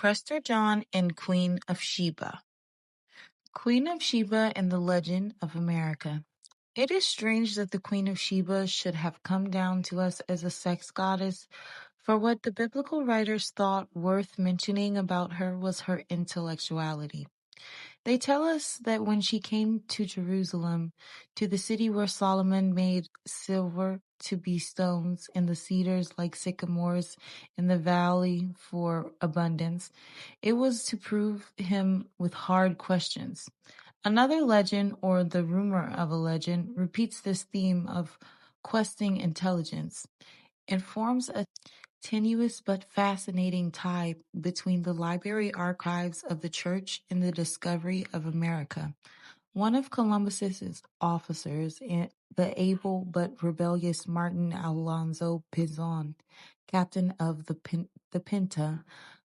Prester John and Queen of Sheba. Queen of Sheba and the Legend of America. It is strange that the Queen of Sheba should have come down to us as a sex goddess, for what the biblical writers thought worth mentioning about her was her intellectuality. They tell us that when she came to Jerusalem, to the city where Solomon made silver to be stones, and the cedars like sycamores in the valley for abundance, it was to prove him with hard questions. Another legend, or the rumor of a legend, repeats this theme of questing intelligence. It forms a tenuous but fascinating tie between the library archives of the church and the discovery of America. One of Columbus's officers, the able but rebellious Martin Alonzo Pinzon, captain of the Pinta,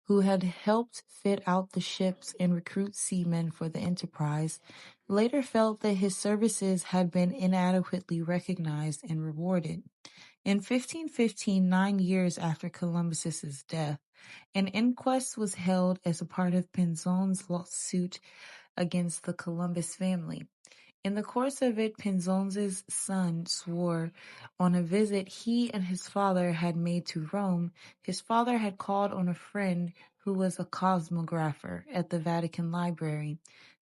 who had helped fit out the ships and recruit seamen for the enterprise, later felt that his services had been inadequately recognized and rewarded. In 1515, 9 years after Columbus's death, an inquest was held as a part of Pinzon's lawsuit against the Columbus family. In the course of it, Pinzon's son swore on a visit he and his father had made to Rome, his father had called on a friend who was a cosmographer at the Vatican Library.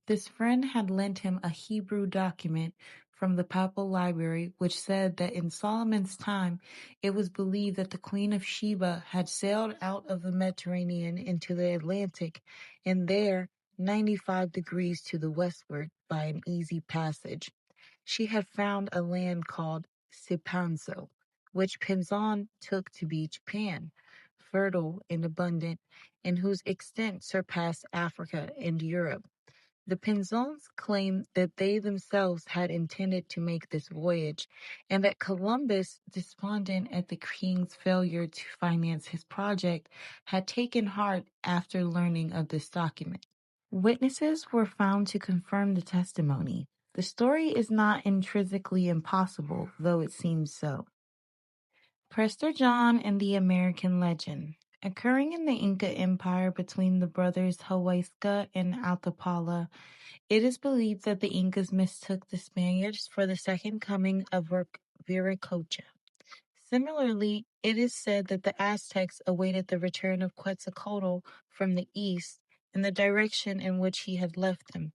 This friend had lent him a Hebrew document from the Papal Library which said that in Solomon's time it was believed that the Queen of Sheba had sailed out of the Mediterranean into the Atlantic, and there 95 degrees to the westward by an easy passage. She had found a land called Sipanso, which Pinzon took to be Japan, fertile and abundant, and whose extent surpassed Africa and Europe. The Pinzons claimed that they themselves had intended to make this voyage, and that Columbus, despondent at the king's failure to finance his project, had taken heart after learning of this document. Witnesses were found to confirm the testimony. The story is not intrinsically impossible, though it seems so. Prester John and the American Legend. Occurring in the Inca Empire between the brothers Huayca and Altapala, it is believed that the Incas mistook the Spaniards for the second coming of Viracocha. Similarly, it is said that the Aztecs awaited the return of Quetzalcoatl from the east in the direction in which he had left them.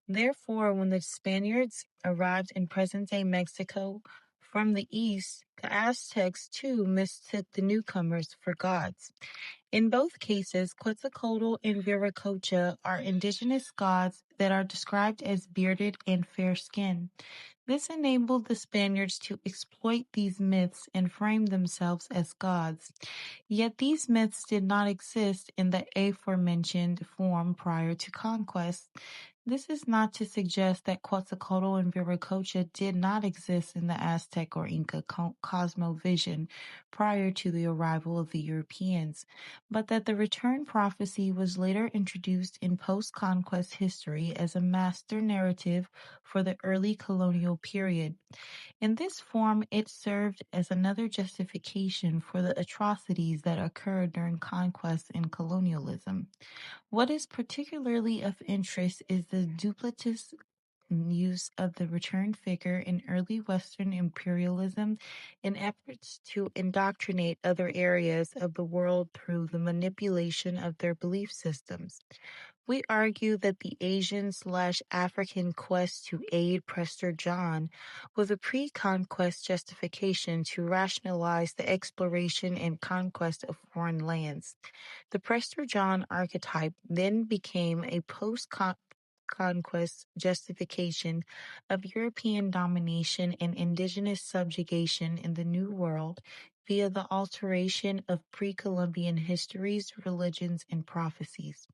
Therefore, when the Spaniards arrived in present-day Mexico from the east, the Aztecs too mistook the newcomers for gods. In both cases, Quetzalcoatl and Viracocha are indigenous gods that are described as bearded and fair-skinned. This enabled the Spaniards to exploit these myths and frame themselves as gods. Yet these myths did not exist in the aforementioned form prior to conquest. This is not to suggest that Quetzalcoatl and Viracocha did not exist in the Aztec or Inca cosmovision prior to the arrival of the Europeans, but that the return prophecy was later introduced in post-conquest history as a master narrative for the early colonial period. In this form, it served as another justification for the atrocities that occurred during conquest and colonialism. What is particularly of interest is the duplicitous use of the return figure in early Western imperialism in efforts to indoctrinate other areas of the world through the manipulation of their belief systems. We argue that the Asian/African quest to aid Prester John was a pre-conquest justification to rationalize the exploration and conquest of foreign lands. The Prester John archetype then became a post-conquest justification of European domination and indigenous subjugation in the New World via the alteration of pre-Columbian histories, religions, and prophecies.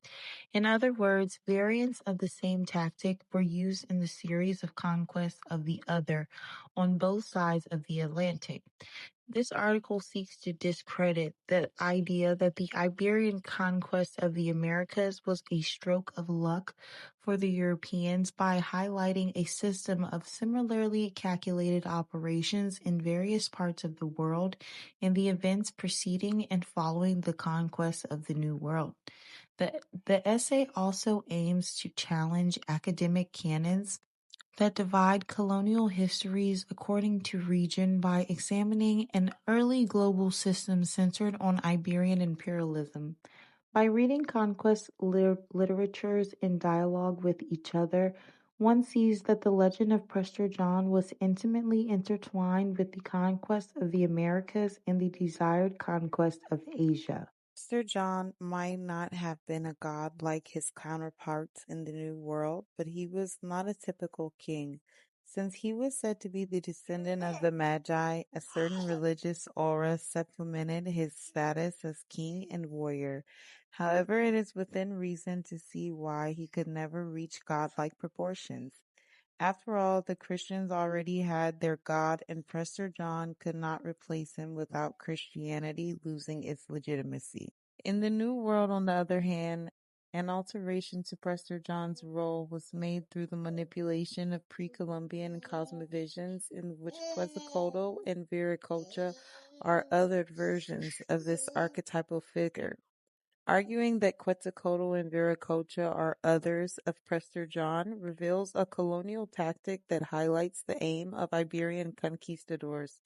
In other words, variants of the same tactic were used in the series of conquests of the other on both sides of the Atlantic. This article seeks to discredit the idea that the Iberian conquest of the Americas was a stroke of luck for the Europeans by highlighting a system of similarly calculated operations in various parts of the world in the events preceding and following the conquest of the New World. The essay also aims to challenge academic canons that divide colonial histories according to region by examining an early global system centered on Iberian imperialism. By reading conquest literatures in dialogue with each other, one sees that the legend of Prester John was intimately intertwined with the conquest of the Americas and the desired conquest of Asia. Sir John might not have been a god like his counterparts in the New World, but he was not a typical king. Since he was said to be the descendant of the Magi, a certain religious aura supplemented his status as king and warrior. However, it is within reason to see why he could never reach godlike proportions. After all, the Christians already had their God, and Prester John could not replace him without Christianity losing its legitimacy. In the New World, on the other hand, an alteration to Prester John's role was made through the manipulation of pre-Columbian cosmovisions in which Quetzalcoatl and Viracocha are othered versions of this archetypal figure. Arguing that Quetzalcoatl and Viracocha are others of Prester John reveals a colonial tactic that highlights the aim of Iberian conquistadors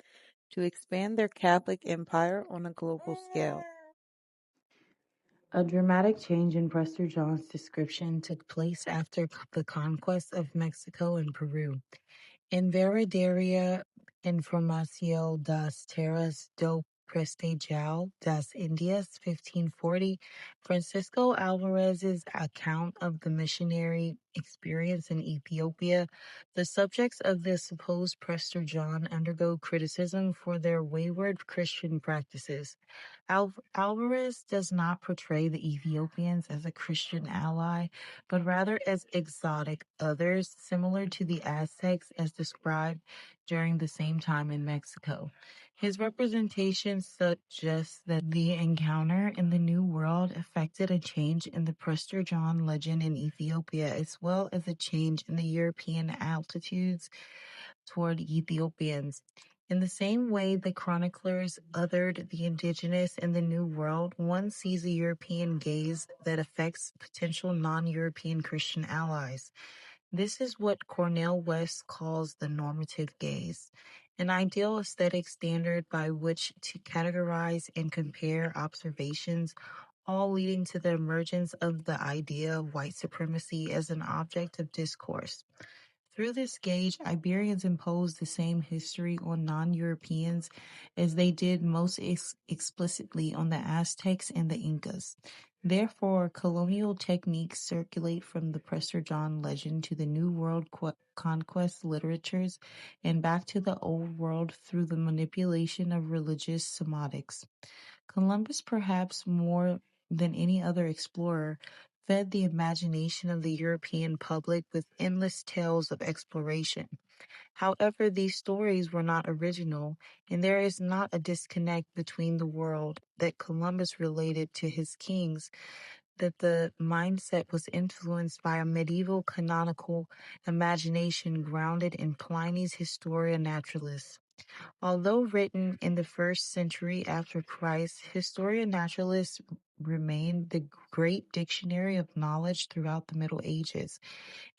to expand their Catholic empire on a global scale. A dramatic change in Prester John's description took place after the conquest of Mexico and Peru. En Verdadeira Información das Terras do Prestigial das Indias, 1540, Francisco Alvarez's account of the missionary experience in Ethiopia, the subjects of the supposed Prester John undergo criticism for their wayward Christian practices. Alvarez does not portray the Ethiopians as a Christian ally, but rather as exotic others, similar to the Aztecs as described during the same time in Mexico. His representation suggests that the encounter in the New World affected a change in the Prester John legend in Ethiopia, as well as a change in the European altitudes toward Ethiopians. In the same way the chroniclers othered the indigenous in the New World, one sees a European gaze that affects potential non-European Christian allies. This is what Cornel West calls the normative gaze, an ideal aesthetic standard by which to categorize and compare observations, all leading to the emergence of the idea of white supremacy as an object of discourse. Through this gauge, Iberians imposed the same history on non-Europeans as they did most explicitly on the Aztecs and the Incas. Therefore, colonial techniques circulate from the Prester John legend to the New World conquest literatures and back to the Old World through the manipulation of religious semantics. Columbus, perhaps more than any other explorer, fed the imagination of the European public with endless tales of exploration. However, these stories were not original, and there is not a disconnect between the world that Columbus related to his kings, that the mindset was influenced by a medieval canonical imagination grounded in Pliny's Historia Naturalis. Although written in the 1st century after Christ, Historia Naturalis remained the great dictionary of knowledge throughout the Middle Ages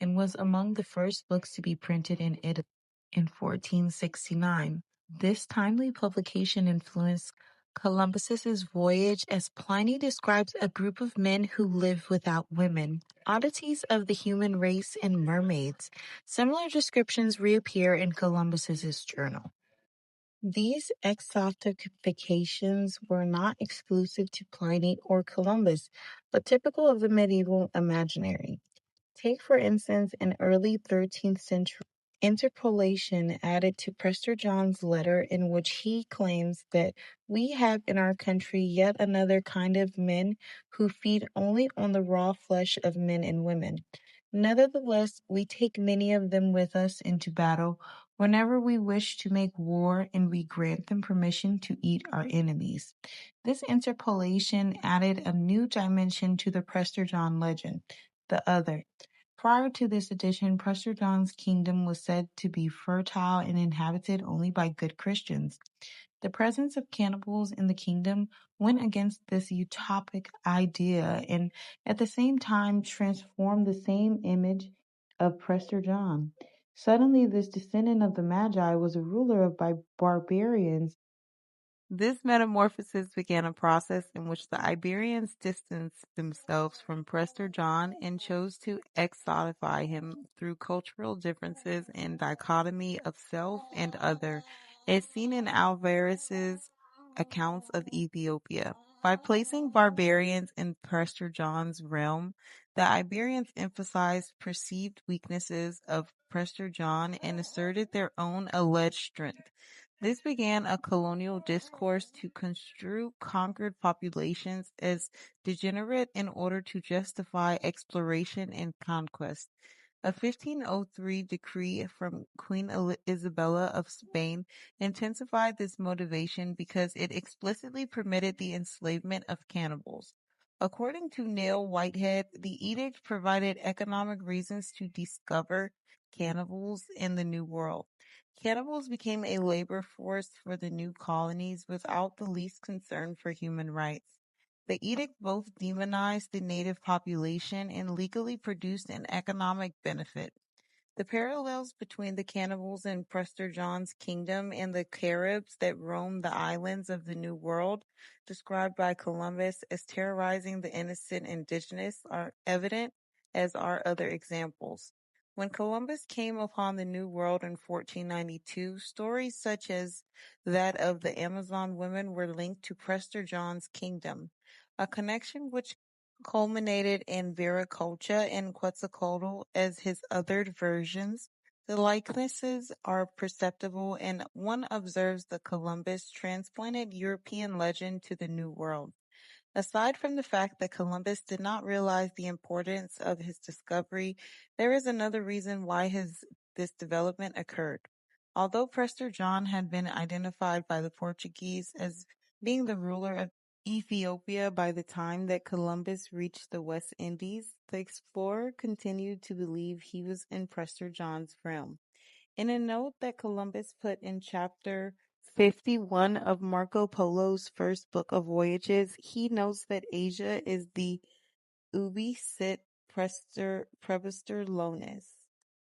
and was among the first books to be printed in Italy in 1469. This timely publication influenced Columbus's voyage as Pliny describes a group of men who lived without women, oddities of the human race and mermaids. Similar descriptions reappear in Columbus's journal. These exotifications were not exclusive to Pliny or Columbus, but typical of the medieval imaginary. Take, for instance, an early 13th century interpolation added to Prester John's letter in which he claims that we have in our country yet another kind of men who feed only on the raw flesh of men and women. Nevertheless, we take many of them with us into battle whenever we wish to make war, and we grant them permission to eat our enemies. This interpolation added a new dimension to the Prester John legend, the other. Prior to this addition, Prester John's kingdom was said to be fertile and inhabited only by good Christians. The presence of cannibals in the kingdom went against this utopic idea and at the same time transformed the same image of Prester John. Suddenly, this descendant of the Magi was a ruler of barbarians. This metamorphosis began a process in which the Iberians distanced themselves from Prester John and chose to exotify him through cultural differences and dichotomy of self and other, as seen in Alvarez's accounts of Ethiopia. By placing barbarians in Prester John's realm, the Iberians emphasized perceived weaknesses of Prester John and asserted their own alleged strength. This began a colonial discourse to construe conquered populations as degenerate in order to justify exploration and conquest. A 1503 decree from Queen Isabella of Spain intensified this motivation because it explicitly permitted the enslavement of cannibals. According to Neil Whitehead, the edict provided economic reasons to discover cannibals in the New World. Cannibals became a labor force for the new colonies without the least concern for human rights. The edict both demonized the native population and legally produced an economic benefit. The parallels between the cannibals in Prester John's kingdom and the Caribs that roamed the islands of the New World, described by Columbus as terrorizing the innocent indigenous, are evident, as are other examples. When Columbus came upon the New World in 1492, stories such as that of the Amazon women were linked to Prester John's kingdom, a connection which culminated in Viracocha and Quetzalcoatl as his othered versions. The likenesses are perceptible, and one observes the Columbus transplanted European legend to the New World. Aside from the fact that Columbus did not realize the importance of his discovery, there is another reason why this development occurred. Although Prester John had been identified by the Portuguese as being the ruler of Ethiopia by the time that Columbus reached the West Indies, the explorer continued to believe he was in Prester John's realm. In a note that Columbus put in chapter 51 of Marco Polo's first book of voyages, he notes that Asia is the ubi sit Prester Lonis.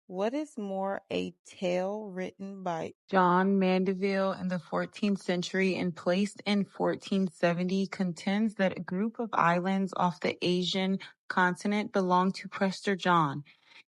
What is more, a tale written by John Mandeville in the 14th century and placed in 1470 contends that a group of islands off the Asian continent belonged to Prester John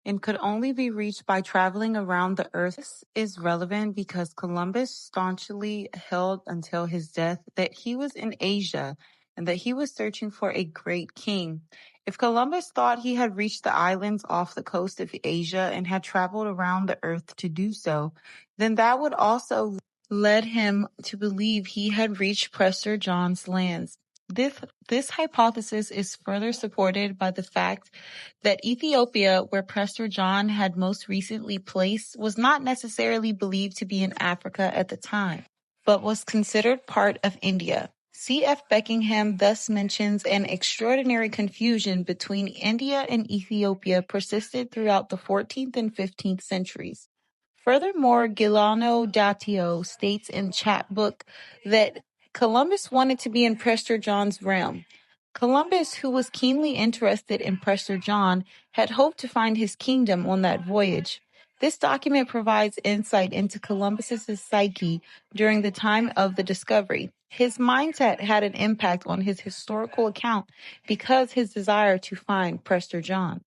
and could only be reached by traveling around the earth. This is relevant because Columbus staunchly held until his death that he was in Asia and that he was searching for a great king. If Columbus thought he had reached the islands off the coast of Asia and had traveled around the earth to do so, then that would also lead him to believe he had reached Prester John's lands. This hypothesis is further supported by the fact that Ethiopia, where Prester John had most recently placed, was not necessarily believed to be in Africa at the time, but was considered part of India. C.F. Beckingham thus mentions an extraordinary confusion between India and Ethiopia persisted throughout the 14th and 15th centuries. Furthermore, Gilano Datio states in Chapbook that Columbus wanted to be in Prester John's realm. Columbus, who was keenly interested in Prester John, had hoped to find his kingdom on that voyage. This document provides insight into Columbus's psyche during the time of the discovery. His mindset had an impact on his historical account because his desire to find Prester John.